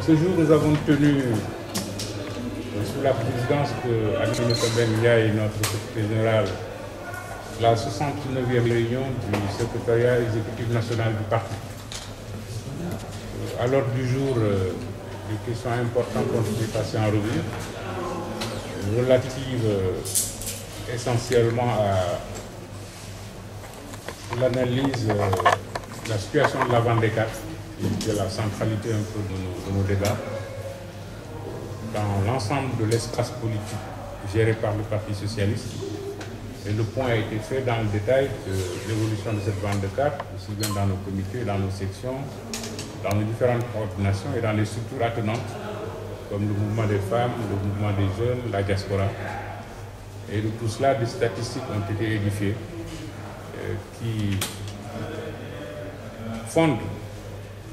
ce jour, nous avons tenu, sous la présidence de Aminata Mbengue Ndiaye et notre secrétaire général, la 69e réunion du secrétariat exécutif national du parti. À l'ordre du jour, des questions importantes ont été passées en revue, relatives essentiellement à l'analyse de la situation de la vente des cartes et de la centralité un peu de nos débats dans l'ensemble de l'espace politique géré par le Parti socialiste. Et le point a été fait dans le détail de l'évolution de cette vente de cartes, aussi bien dans nos comités, dans nos sections, dans nos différentes coordinations et dans les structures attenantes, comme le mouvement des femmes, le mouvement des jeunes, la diaspora. Et de tout cela, des statistiques ont été édifiées qui fondent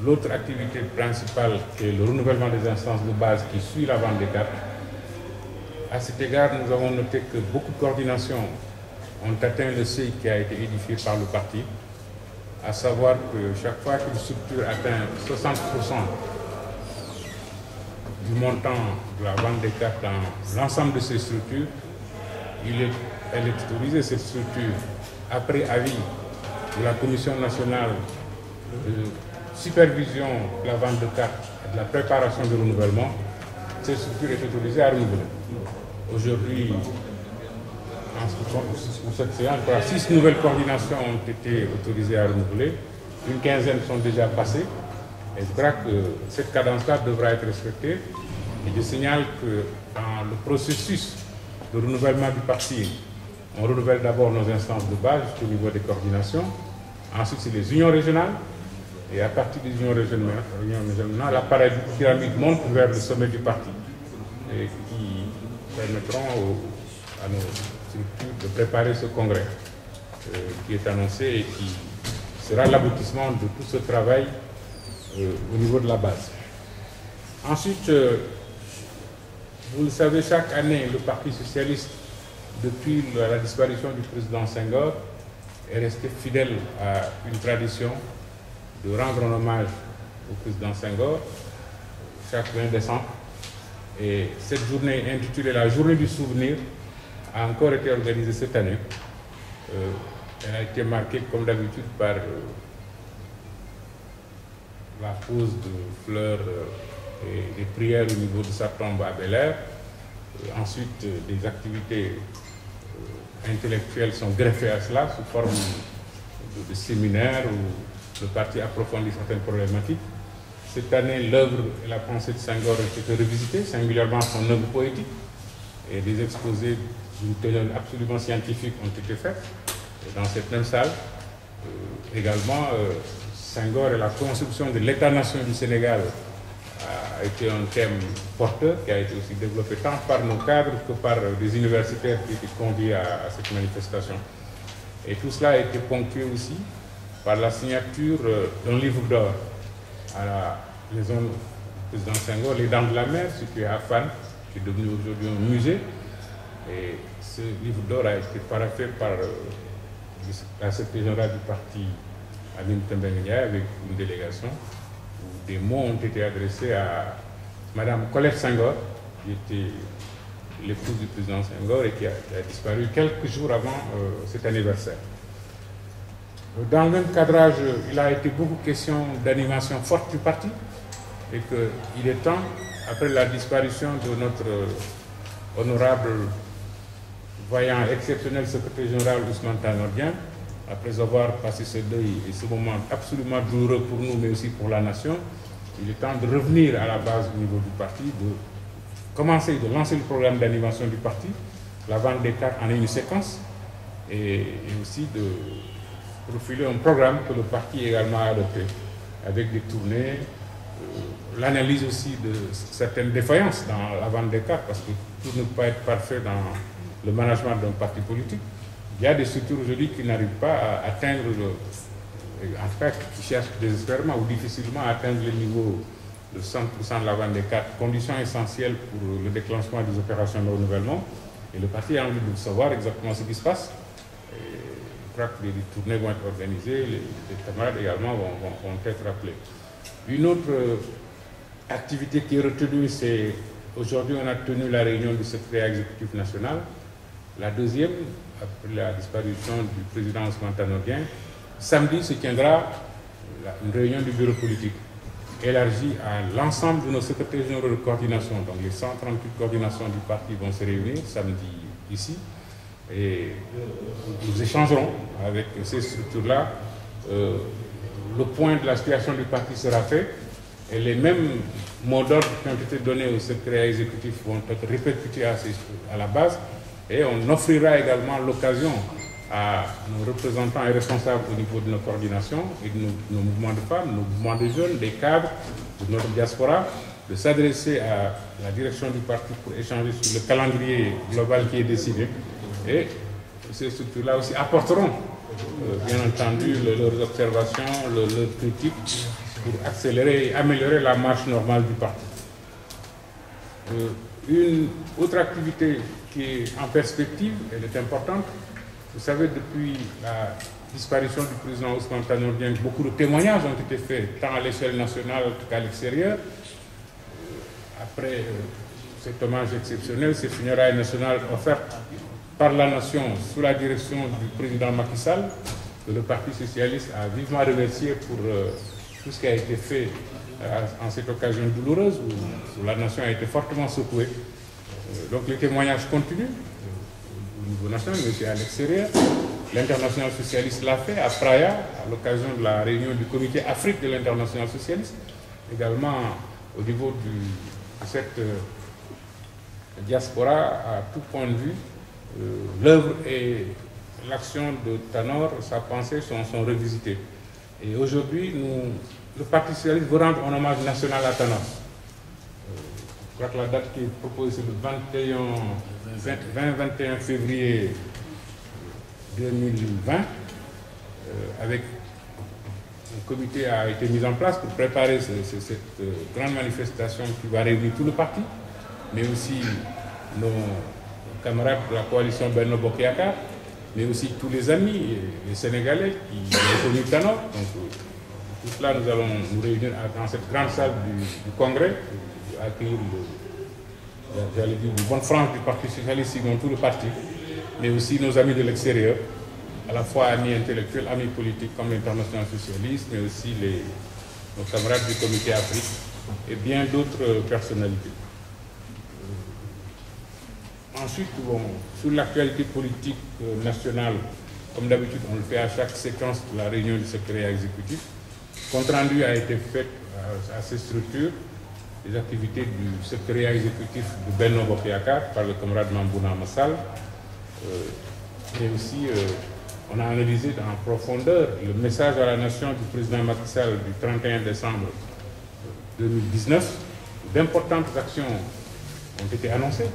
l'autre activité principale qui est le renouvellement des instances de base qui suit la vente des cartes. À cet égard, nous avons noté que beaucoup de coordinations ont atteint le seuil qui a été édifié par le parti, à savoir que chaque fois qu'une structure atteint 60% du montant de la vente des cartes dans l'ensemble de ces structures, elle est autorisée, cette structure, après avis de la Commission nationale de supervision de la vente de cartes et de la préparation du renouvellement, cette structure est autorisée à renouveler. Aujourd'hui, pour cette séance, 6 nouvelles coordinations ont été autorisées à renouveler, une quinzaine sont déjà passées, et je crois que cette cadence-là devra être respectée. Et je signale que dans le processus de renouvellement du parti, on renouvelle d'abord nos instances de base jusqu'au niveau des coordinations, ensuite c'est les unions régionales, et à partir des unions régionales, la pyramide monte vers le sommet du parti, et qui permettront à nos structures de préparer ce congrès qui est annoncé et qui sera l'aboutissement de tout ce travail au niveau de la base. Ensuite, vous le savez, chaque année, le Parti socialiste, depuis la disparition du président Senghor, est resté fidèle à une tradition de rendre un hommage au président Senghor chaque 20 décembre. Et cette journée intitulée la Journée du souvenir a encore été organisée cette année. Elle a été marquée, comme d'habitude, par la pose de fleurs et des prières au niveau de sa tombe à Bel-Air. Ensuite, des activités intellectuelles sont greffées à cela sous forme de séminaires où le parti approfondit certaines problématiques. Cette année, l'œuvre et la pensée de Senghor ont été revisitées, singulièrement son œuvre poétique, et des exposés d'une teneur absolument scientifique ont été faits. Et dans cette même salle, également, Senghor et la construction de l'État-nation du Sénégal a été un thème porteur qui a été aussi développé tant par nos cadres que par des universitaires qui étaient conviés à cette manifestation. Et tout cela a été ponctué aussi par la signature d'un livre d'or à la maison du président Senghor, Les Dents de la Mer, situé à Fann, qui est devenu aujourd'hui un musée. Et ce livre d'or a été paraphé par la secrétaire générale du parti, Aminata Mbengue Ndiaye, avec une délégation, où des mots ont été adressés à Madame Colette Senghor, qui était l'épouse du président Senghor et qui a disparu quelques jours avant cet anniversaire. Dans le même cadrage, il a été beaucoup question d'animation forte du parti et qu'il est temps, après la disparition de notre honorable, voyant exceptionnel secrétaire général Ousmane Tanor Dieng, après avoir passé ce deuil et ce moment absolument douloureux pour nous, mais aussi pour la nation, il est temps de revenir à la base au niveau du parti, de commencer, de lancer le programme d'animation du parti. La vente des cartes en est une séquence, et aussi de profiler un programme que le parti également a adopté, avec des tournées, l'analyse aussi de certaines défaillances dans la vente des cartes, parce que tout ne peut pas être parfait dans le management d'un parti politique. Il y a des structures aujourd'hui qui n'arrivent pas à atteindre, en tout cas qui cherchent désespérément ou difficilement à atteindre le niveau de 100% de la vente des cartes, condition essentielle pour le déclenchement des opérations de renouvellement. Et le parti a envie de savoir exactement ce qui se passe. Je crois que les tournées vont être organisées, les camarades également vont être appelés. Une autre activité qui est retenue, c'est aujourd'hui on a tenu la réunion du secrétaire exécutif national. La deuxième, après la disparition du président Ousmane Tanor Dieng, samedi se tiendra une réunion du bureau politique élargie à l'ensemble de nos secrétaires généraux de coordination. Donc les 138 coordinations du parti vont se réunir samedi ici et nous échangerons avec ces structures-là. Le point de la situation du parti sera fait et les mêmes mots d'ordre qui ont été donnés au secrétaire exécutif vont être répercutés à la base et on offrira également l'occasion à nos représentants et responsables au niveau de nos coordinations et de nos mouvements de femmes, nos mouvements de jeunes, des cadres, de notre diaspora, de s'adresser à la direction du parti pour échanger sur le calendrier global qui est décidé. Et ces structures-là aussi apporteront, bien entendu, leurs observations, leurs critiques pour accélérer et améliorer la marche normale du parti. Une autre activité qui est en perspective, elle est importante. Vous savez, depuis la disparition du président Ousmane Tanor Dieng, beaucoup de témoignages ont été faits, tant à l'échelle nationale qu'à l'extérieur. Après cet hommage exceptionnel, ces funérailles nationales offertes par la nation sous la direction du président Macky Sall, que le Parti socialiste a vivement remercié pour tout ce qui a été fait en cette occasion douloureuse où la nation a été fortement secouée. Donc les témoignages continuent au niveau national, mais aussi à l'extérieur. L'international socialiste l'a fait à Praia, à l'occasion de la réunion du comité Afrique de l'international socialiste. Également au niveau de cette diaspora, à tout point de vue, l'œuvre et l'action de Tanor, sa pensée sont revisitées. Et aujourd'hui, le Parti socialiste veut rendre un hommage national à Tanor. Je crois que la date qui est proposée, c'est le 20-21 février 2020, avec un comité a été mis en place pour préparer cette grande manifestation qui va réunir tout le parti, mais aussi nos camarades de la coalition Benno Bokk Yakaar, mais aussi tous les amis, les Sénégalais qui ont connu Tanor. Donc tout cela, nous allons nous réunir dans cette grande salle du Congrès, accueillir j'allais dire, une bonne frange du Parti socialiste, dans tout le parti, mais aussi nos amis de l'extérieur, à la fois amis intellectuels, amis politiques comme l'International socialiste, mais aussi nos camarades du Comité Afrique et bien d'autres personnalités. Ensuite, bon, sur l'actualité politique nationale, comme d'habitude, on le fait à chaque séquence de la réunion du secrétaire exécutif. Compte rendu a été fait à ces structures, les activités du secrétaire exécutif de Benno Bokk Yakaar par le camarade Mambouna Massal. Et aussi, on a analysé en profondeur le message à la nation du président Macky Sall du 31 décembre 2019. D'importantes actions ont été annoncées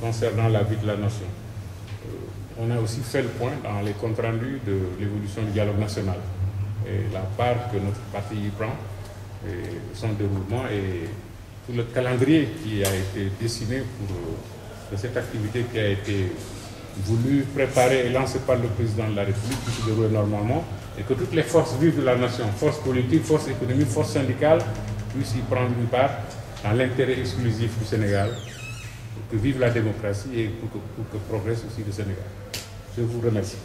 concernant la vie de la nation. On a aussi fait le point dans les comptes rendus de l'évolution du dialogue national et la part que notre parti y prend, et son déroulement et tout le calendrier qui a été dessiné pour cette activité qui a été voulue, préparée et lancée par le président de la République, qui se déroule normalement, et que toutes les forces vives de la nation, forces politiques, forces économiques, forces syndicales, puissent y prendre une part dans l'intérêt exclusif du Sénégal, pour que vive la démocratie et pour que progresse aussi le Sénégal. Je vous remercie.